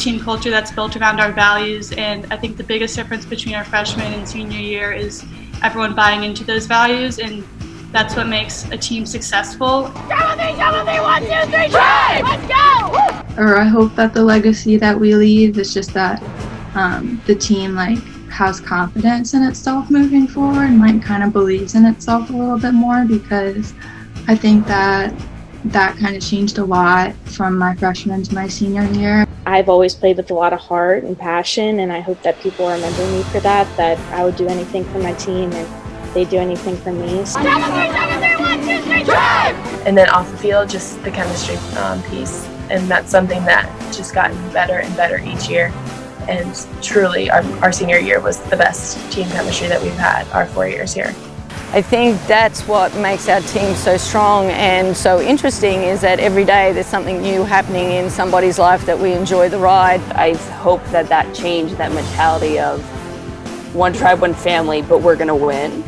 team culture that's built around our values, and I think the biggest difference between our freshman and senior year is everyone buying into those values, and that's what makes a team successful. Double three, 1, 2, 3, try! Let's go! Or I hope that the legacy that we leave is just that the team has confidence in itself moving forward and kind of believes in itself a little bit more, because I think that kind of changed a lot from my freshman to my senior year. I've always played with a lot of heart and passion, and I hope that people remember me for that I would do anything for my team and they do anything for me. Double three, 1, 2, 3, try! And then off the field, just the chemistry piece. And that's something that just gotten better and better each year. And truly, our senior year was the best team chemistry that we've had our 4 years here. I think that's what makes our team so strong and so interesting, is that every day there's something new happening in somebody's life that we enjoy the ride. I hope that change, that mentality of one tribe, one family, but we're going to win.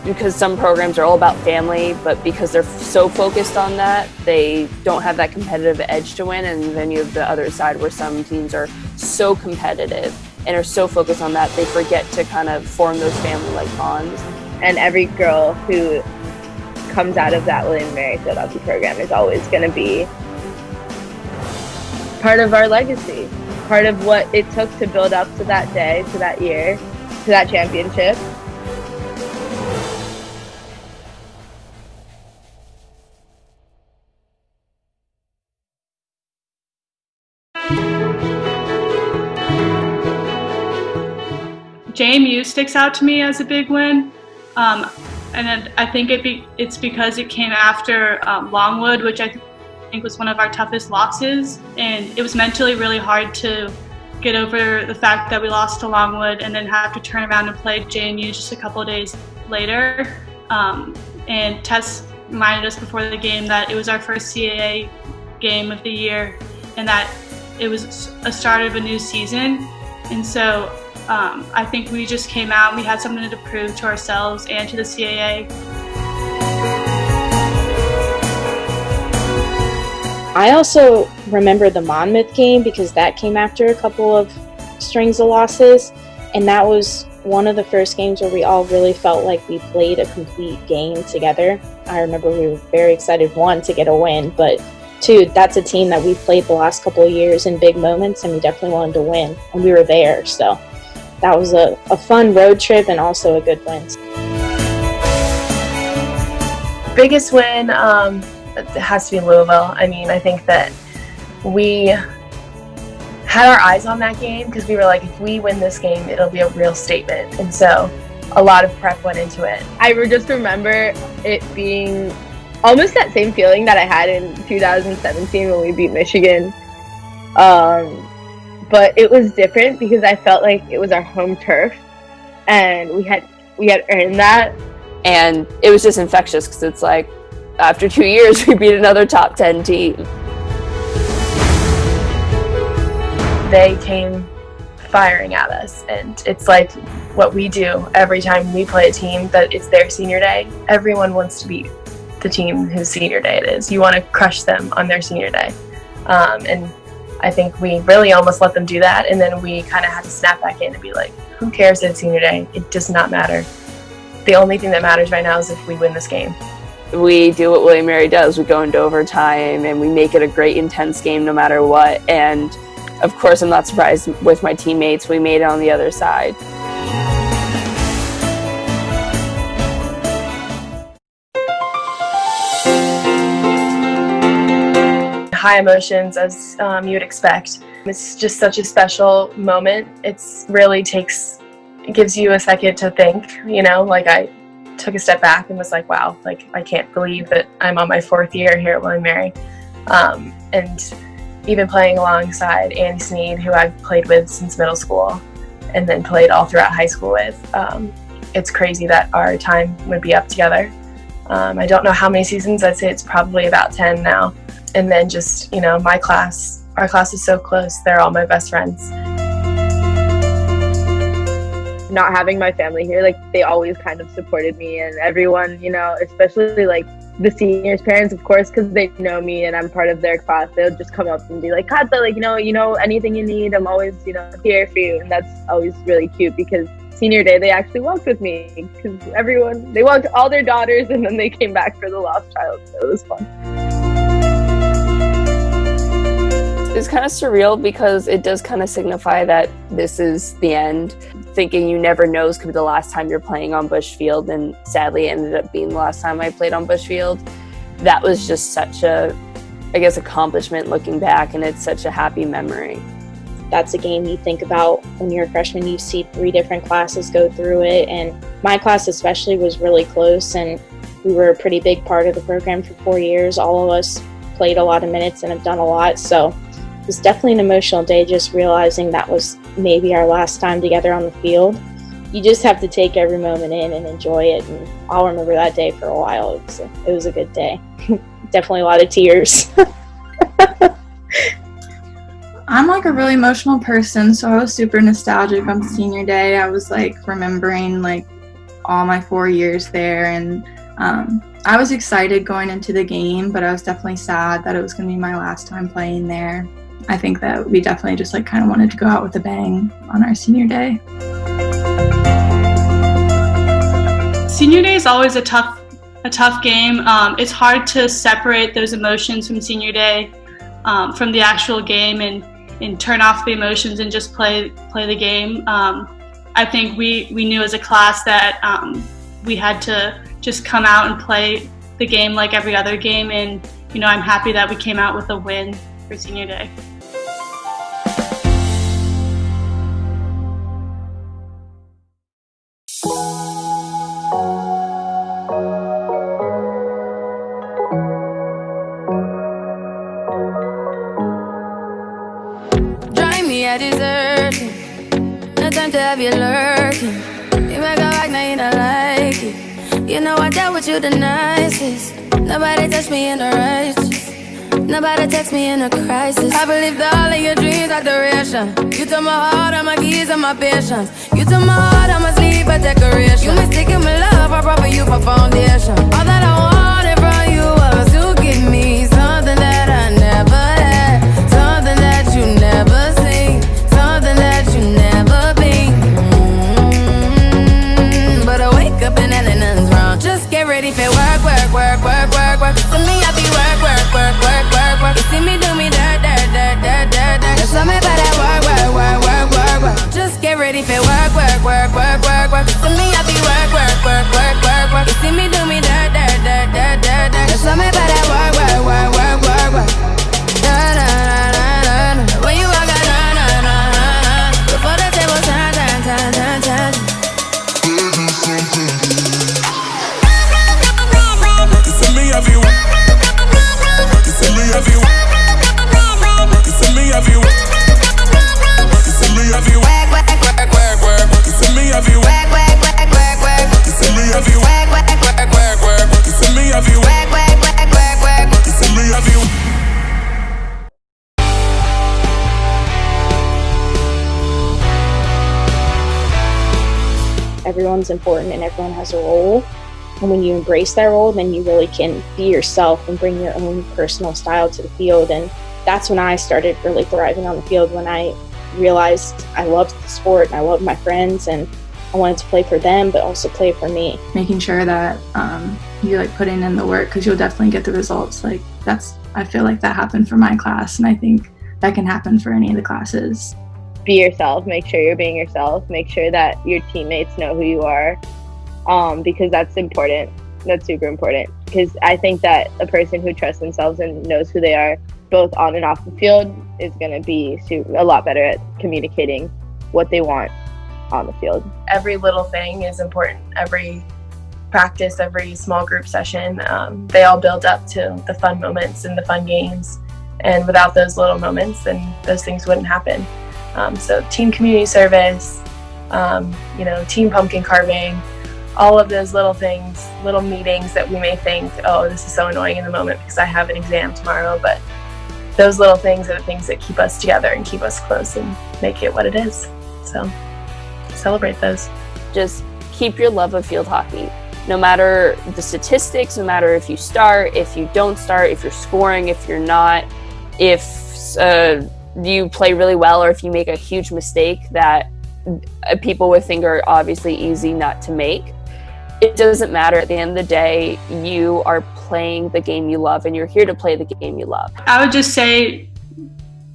Because some programs are all about family, but because they're so focused on that, they don't have that competitive edge to win. And then you have the other side where some teams are so competitive and are so focused on that, they forget to kind of form those family-like bonds. And every girl who comes out of that William & Mary Philadelphia program is always going to be part of our legacy, part of what it took to build up to that day, to that year, to that championship. JMU sticks out to me as a big win, and I think it's because it came after Longwood, which I think was one of our toughest losses, and it was mentally really hard to get over the fact that we lost to Longwood and then have to turn around and play JMU just a couple of days later. And Tess reminded us before the game that it was our first CAA game of the year and that it was a start of a new season, and so I think we just came out and we had something to prove to ourselves and to the CAA. I also remember the Monmouth game because that came after a couple of strings of losses, and that was one of the first games where we all really felt like we played a complete game together. I remember we were very excited, one, to get a win, but two, that's a team that we've played the last couple of years in big moments, and we definitely wanted to win, and we were there, so that was a fun road trip and also a good win. Biggest win it has to be Louisville. I mean, I think that we had our eyes on that game because we were like, if we win this game, it'll be a real statement. And so a lot of prep went into it. I just remember it being almost that same feeling that I had in 2017 when we beat Michigan. But it was different because I felt like it was our home turf, and we had earned that. And it was just infectious because it's like, after 2 years, we beat another top 10 team. They came firing at us, and it's like what we do every time we play a team that it's their senior day. Everyone wants to beat the team whose senior day it is. You want to crush them on their senior day. And I think we really almost let them do that, and then we kind of had to snap back in and be like, who cares that it's senior day? It does not matter. The only thing that matters right now is if we win this game. We do what William & Mary does. We go into overtime and we make it a great, intense game no matter what. And of course, I'm not surprised with my teammates. We made it on the other side. High emotions, as you would expect. It's just such a special moment. It gives you a second to think, like I took a step back and was like, wow, like I can't believe that I'm on my 4th year here at William & Mary. And even playing alongside Annie Sneed, who I've played with since middle school and then played all throughout high school with, it's crazy that our time would be up together. I don't know how many seasons. I'd say it's probably about 10 now. And then just, our class is so close. They're all my best friends. Not having my family here, they always kind of supported me, and everyone, especially the seniors' parents, of course, because they know me and I'm part of their class, they'll just come up and be like, Kata, like, anything you need, I'm always, here for you. And that's always really cute because senior day, they actually walked with me because they walked all their daughters and then they came back for the lost child. So it was fun. It's kind of surreal because it does kind of signify that this is the end. Thinking you never know is going to be the last time you're playing on Bush Field, and sadly it ended up being the last time I played on Bush Field. That was just such a, accomplishment looking back, and it's such a happy memory. That's a game you think about when you're a freshman. You see 3 different classes go through it, and my class especially was really close, and we were a pretty big part of the program for 4 years. All of us played a lot of minutes and have done a lot, so it was definitely an emotional day, just realizing that was maybe our last time together on the field. You just have to take every moment in and enjoy it, and I'll remember that day for a while. It was a good day. Definitely a lot of tears. I'm like a really emotional person, so I was super nostalgic on senior day. I was like remembering like all my 4 years there, and I was excited going into the game, but I was definitely sad that it was going to be my last time playing there. I think that we definitely just like kind of wanted to go out with a bang on our senior day. Senior day is always a tough game. It's hard to separate those emotions from senior day from the actual game and turn off the emotions and just play the game. I think we knew as a class that we had to just come out and play the game like every other game, and I'm happy that we came out with a win for senior day. I deserve it. No time to have you lurking. You make a back, now you don't like it. You know I dealt with you the nicest. Nobody touched me in the righteous. Nobody text me in a crisis. I believed all of your dreams are duration. You took my heart, all my keys, and my patience. You took my heart, I must leave a decoration. You mistaken my love, I brought for you for foundation. All that I wanted from you was to give me something that I never had, something that you never seen, something that you never been. But I wake up and nothing's wrong. Just get ready for work, work, work, work, work, work. To me, I be work, work, work, work, work, work. You see me do me dirt, dirt, dirt, dirt, dirt, dirt. There's something about that work, work, work, work, work, work. Just get ready for work, work, work, work, work, work. To me, I be work, work, work, work, work, work. You see me do me dirt, dirt, dirt, dirt, dirt, dirt. There's something about that work, work, work, work, work, work. Na na na na na. When you walk out, na na na na na. Before the table turn, turn, turn, turn, turn. Everyone's important and everyone has a role. And when you embrace that role, then you really can be yourself and bring your own personal style to the field. And that's when I started really thriving on the field, when I realized I loved the sport and I loved my friends and I wanted to play for them, but also play for me. Making sure that you like putting in the work, because you'll definitely get the results. Like I feel like that happened for my class, and I think that can happen for any of the classes. Be yourself. Make sure you're being yourself. Make sure that your teammates know who you are, because that's important. That's super important, because I think that a person who trusts themselves and knows who they are, both on and off the field, is going to be a lot better at communicating what they want on the field. Every little thing is important. Every practice, every small group session, they all build up to the fun moments and the fun games. And without those little moments, then those things wouldn't happen. So team community service, team pumpkin carving, all of those little things, little meetings that we may think, oh, this is so annoying in the moment because I have an exam tomorrow, but those little things are the things that keep us together and keep us close and make it what it is. So celebrate those. Just keep your love of field hockey. no matter the statistics, no matter if you start, if you don't start, if you're scoring, if you're not, if you play really well, or if you make a huge mistake that people would think are obviously easy not to make. It doesn't matter. At the end of the day, you are playing the game you love, and you're here to play the game you love. I would just say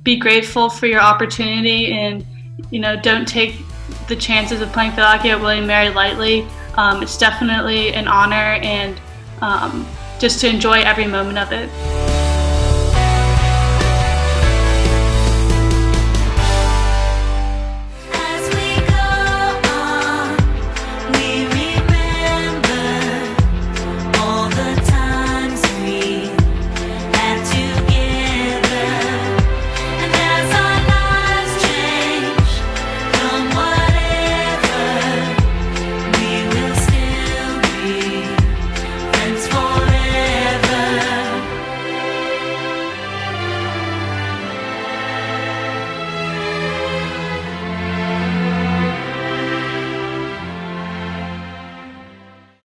be grateful for your opportunity, and don't take the chances of playing field hockey at William & Mary lightly. It's definitely an honor, and just to enjoy every moment of it.